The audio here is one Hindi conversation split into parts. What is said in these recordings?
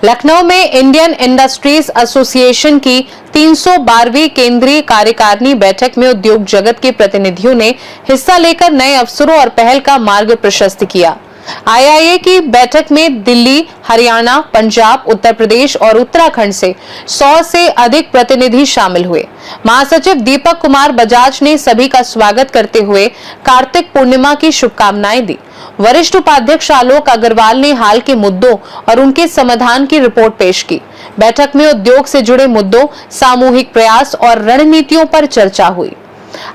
लखनऊ में इंडियन इंडस्ट्रीज एसोसिएशन की 312वीं केंद्रीय कार्यकारिणी बैठक में उद्योग जगत के प्रतिनिधियों ने हिस्सा लेकर नए अवसरों और पहल का मार्ग प्रशस्त किया। आईआईए की बैठक में दिल्ली, हरियाणा, पंजाब, उत्तर प्रदेश और उत्तराखंड से 100 से अधिक प्रतिनिधि शामिल हुए। महासचिव दीपक कुमार बजाज ने सभी का स्वागत करते हुए कार्तिक पूर्णिमा की शुभकामनाएं दी। वरिष्ठ उपाध्यक्ष आलोक अग्रवाल ने हाल के मुद्दों और उनके समाधान की रिपोर्ट पेश की। बैठक में उद्योग से जुड़े मुद्दों, सामूहिक प्रयास और रणनीतियों पर चर्चा हुई।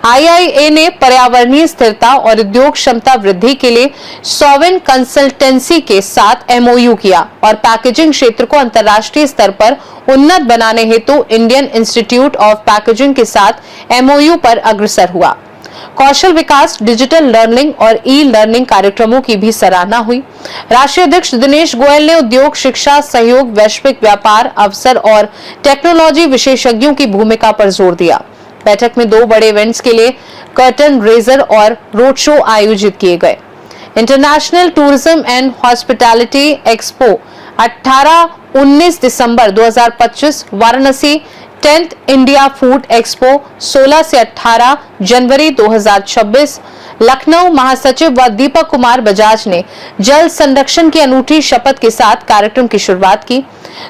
आईआईए ने पर्यावरणीय स्थिरता और उद्योग क्षमता वृद्धि के लिए सोवेन कंसल्टेंसी के साथ एमओयू किया और पैकेजिंग क्षेत्र को अंतर्राष्ट्रीय स्तर पर उन्नत बनाने हेतु इंडियन इंस्टीट्यूट ऑफ पैकेजिंग के साथ एमओयू पर अग्रसर हुआ। कौशल विकास, डिजिटल लर्निंग और ई लर्निंग कार्यक्रमों की भी सराहना हुई। राष्ट्रीय अध्यक्ष दिनेश गोयल ने उद्योग, शिक्षा, सहयोग, वैश्विक व्यापार अवसर और टेक्नोलॉजी विशेषज्ञों की भूमिका पर जोर दिया। बैठक में 2 बड़े इवेंट्स के लिए कर्टन रेजर और रोड शो आयोजित किए गए। International tourism and hospitality expo 18-19 December 2025, Varanasi 10th India food expo 16 से 18 जनवरी 2026। लखनऊ महासचिव व दीपक कुमार बजाज ने जल संरक्षण की अनूठी शपथ के साथ कार्यक्रम की शुरुआत की।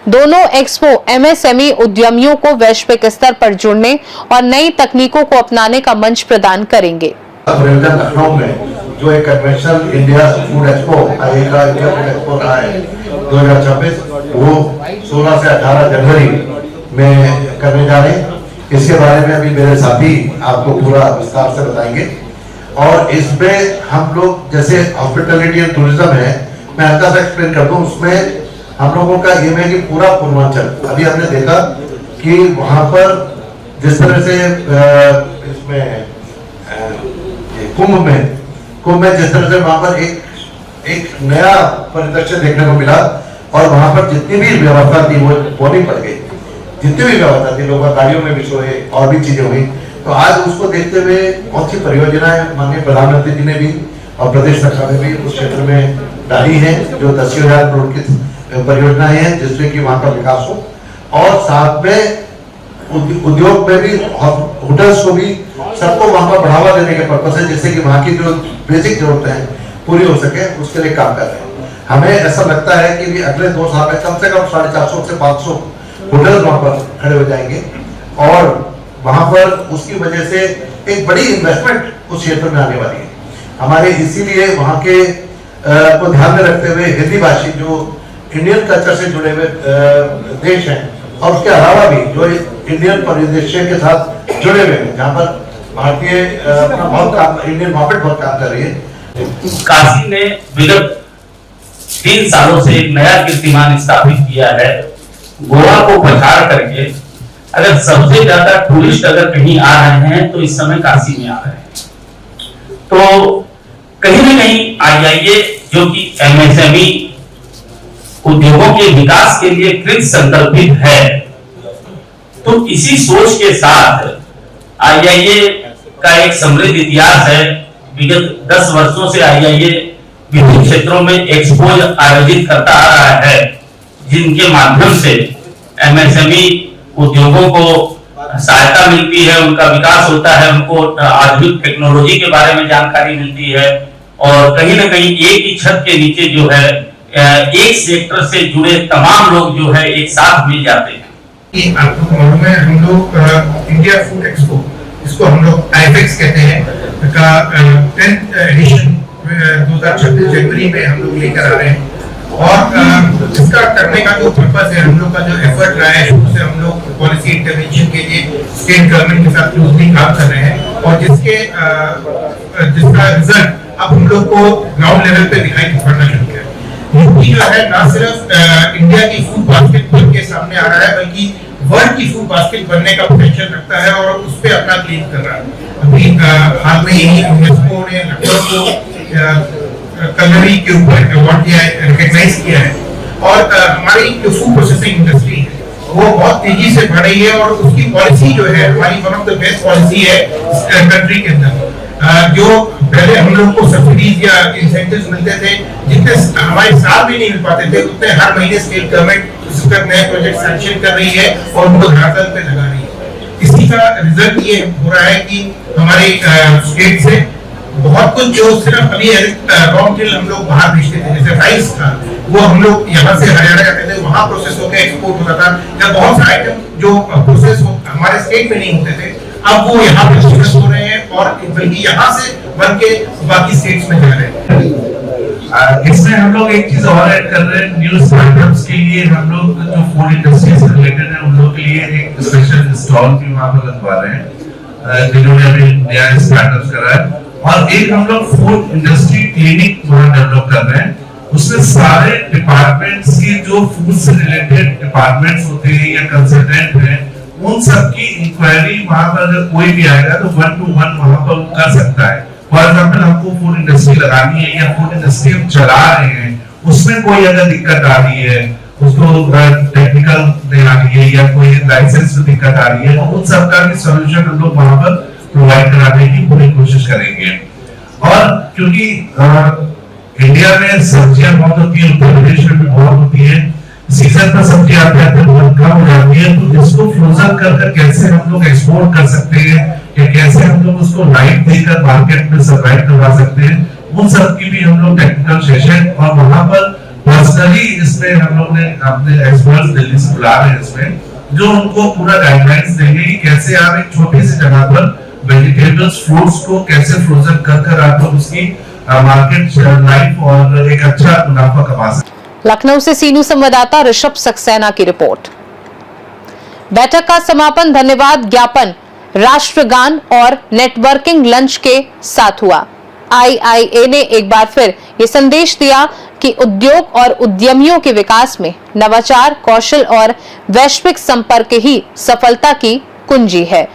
दोनों एक्सपो एमएसएमई उद्यमियों को वैश्विक स्तर पर जुड़ने और नई तकनीकों को अपनाने का मंच प्रदान करेंगे। लखनऊ में जो एक कन्वेंशनल इंडिया फूड एक्सपो आएगा, इंडिया फूड एक्सपो रहा है 2026, वो 16 से 18 जनवरी में करने जा रहे हैं। इसके बारे में अभी मेरे साथी आपको पूरा विस्तार से बताएंगे। और इसमें हम लोग जैसे हॉस्पिटैलिटी एंड टूरिज्म है, मैं हल्का सा एक्सप्लेन कर दूं। उसमें हम लोगों का एम है कि पूरा पूर्वांचल, अभी हमने देखा कि वहां पर जिस तरह से इसमें कुंभ में जिस तरह से वहां पर एक नया परिदृश्य देखने को मिला और वहां पर जितनी भी व्यवस्था थी वो नहीं पड़ गई। जितनी भी व्यवस्था थी, लोग गाड़ियों में भी सोए और भी चीजें हुई। तो आज उसको देखते हुए बहुत सी परियोजनाएं माननीय प्रधानमंत्री जी ने भी और प्रदेश सरकार ने भी उस क्षेत्र में डाली है, जो 10,000 करोड़ की परियोजनाएं हैं, जिससे कि वहां का विकास हो। और साथ में उद्योग में भी, होटल्स को भी, सबको वहां पर बढ़ावा देने के पर्पज से, जिससे कि वहां की जो बेसिक जरूरतें हैं पूरी हो सके, उसके लिए काम कर रहे हैं। हमें ऐसा लगता है कि अगले 2 साल में कम से कम 450 से 500 होटल वहां पर खड़े हो जाएंगे और वहां पर उसकी वजह से एक बड़ी इन्वेस्टमेंट उस क्षेत्र में आने वाली है हमारे। इसीलिए वहां के को ध्यान में रखते हुए हिंदी भाषी जो इंडियन कल्चर से जुड़े हुए देश हैं और उसके अलावा भी जो इंडियन परिदृश्य के साथ जुड़े हुए हैं, जहाँ पर भारतीय इंडियन मार्केट बहुत काम कर रही है। काशी ने विगत 3 सालों से एक नया कीर्तिमान स्थापित किया है। गोवा को पछाड़ करके अगर सबसे ज्यादा टूरिस्ट अगर कहीं आ रहे हैं तो इस समय काशी में आ रहे हैं। तो कहीं न कहीं आईआईए जो कि एमएसएमई उद्योगों के विकास के लिए कृत संकल्पित है, तो इसी सोच के साथ आईआईए का एक समृद्ध इतिहास है। विगत 10 वर्षों से आईआईए विभिन्न क्षेत्रों में एक्सपो आयोजित करता आ रहा है, जिनके माध्यम से एमएसएमई उद्योगों को सहायता मिलती है, उनका विकास होता है, उनको आधुनिक टेक्नोलॉजी के बारे में जानकारी मिलती है और कहीं ना कहीं एक ही छत के नीचे जो है एक सेक्टर से जुड़े तमाम लोग जो है एक साथ मिल जाते हैं। आपको मालूम है, हम लोग इंडिया फूड एक्सपो, इसको हम लोग आईफेक्स कहते हैं, का 10th एडिशन 2026 जनवरी में हम लोग लेकर आ रहे हैं। और इसका करने का जो पर्पस है, हम लोग का जो एफर्ट रहा है, शुरू से हम लोग पॉलिसी इंटरवेंशन के लिए स्टेट गवर्नमेंट के साथ क्लोजली काम कर रहे हैं और जिसका रिजल्ट अब हम लोग को ग्राउंड लेवल पे दिखाई पड़ना शुरू किया है। यूपी जो है ना सिर्फ इंडिया की फूड बास्केट बन के सामने आ रहा है, बल्कि वर्ल्ड की फूड बास्केट बनने का पोटेंशियल रखता है और उस पर अपना क्लेम कर रहा है। अभी हाल में यही यूनेस्को ने लखनऊ को कलरी के ऊपर अवार्ड दिया है, रिकॉग्नाइज किया है। और हमारी जो फूड प्रोसेसिंग इंडस्ट्री है वो बहुत तेजी से बढ़ रही है और उसकी पॉलिसी जो है हमारी one of the best policy है कंट्री के अंदर। जो पहले हम लोग को सब्सिडीज या इंसेंटिव्स मिलते थे, जितने हमारे साल भी नहीं मिल पाते थे, उतने हर महीने स्टेट गवर्नमेंट नए प्रोजेक्ट सैंक्शन कर रही है और उनको धरातल पे लगा रही है। इसी का रिजल्ट ये हो रहा है कि हमारे स्टेट से बहुत कुछ जो सिर्फ अभी रॉ मटेरियल हम लोग बाहर भेजते थे, जैसे राइस था, वो हम लोग यहाँ से हरियाणा जाते थे, वहाँ प्रोसेस होकर एक्सपोर्ट होता था, या बहुत सारे आइटम जो प्रोसेस हमारे स्टेट में नहीं होते थे, अब वो यहाँ पे प्रोसेस हो रहे हैं और बल्कि यहाँ से बन के बाकी स्टेट्स में जा रहे हैं। इसमें हम लोग एक चीज और ऐड कर रहे हैं, न्यू स्टार्टअप्स के लिए हम लोग जो फूड इंडस्ट्री से रिलेटेड है उन लोग के लिए एक स्पेशल स्टॉल भी वहाँ पर लगवा रहे हैं जिन्होंने अभी नया स्टार्टअप्स करा है। और एक हम लोग फूड इंडस्ट्री क्लिनिक वहाँ डेवलप कर रहे हैं, उसमें सारे डिपार्टमेंट्स की जो फूड से रिलेटेड डिपार्टमेंट्स होते हैं या कंसल्टेंट हैं, उन सब की इंक्वायरी वहाँ पर अगर कोई भी आएगा तो 1 to 1 वहाँ पर कर सकता है। फॉर एग्जाम्पल हमको फूड इंडस्ट्री लगानी है या फूड इंडस्ट्री हम चला रहे हैं, उसमें कोई अगर दिक्कत आ रही है, उसको टेक्निकल नहीं आ रही है या कोई लाइसेंस में दिक्कत आ रही है, तो उन सब का भी सोल्यूशन हम लोग वहाँ पर प्रोवाइड कराने की पूरी कोशिश करेंगे। और क्योंकि इंडिया में सब्जियां बहुत होती है, उत्तर प्रदेश में भी बहुत होती है, सीजन पर सब्जी आते आते बहुत कम हो जाती है, तो इसको फ्रोजन कर कैसे हम लोग एक्सपोर्ट कर सकते हैं या कैसे हम लोग उसको लाइट देकर मार्केट में सर्वाइव करवा सकते हैं, उन सब की भी हम लोग टेक्निकल सेशन और वहां पर पर्सनली इसमें हम लोग ने अपने एक्सपर्ट्स दिल्ली से बुला रहे हैं इसमें, जो उनको पूरा गाइडलाइंस देंगे कि कैसे आप एक छोटी सी जगह पर वेजिटेबल्स फ्रूट्स को कैसे फ्रोजन कर आप लोग उसकी मार्केट लाइफ और एक अच्छा मुनाफा कमा सकते। लखनऊ से सीनू संवाददाता ऋषभ सक्सेना की रिपोर्ट। बैठक का समापन धन्यवाद ज्ञापन, राष्ट्रगान और नेटवर्किंग लंच के साथ हुआ। आईआईए ने एक बार फिर ये संदेश दिया कि उद्योग और उद्यमियों के विकास में नवाचार, कौशल और वैश्विक संपर्क ही सफलता की कुंजी है।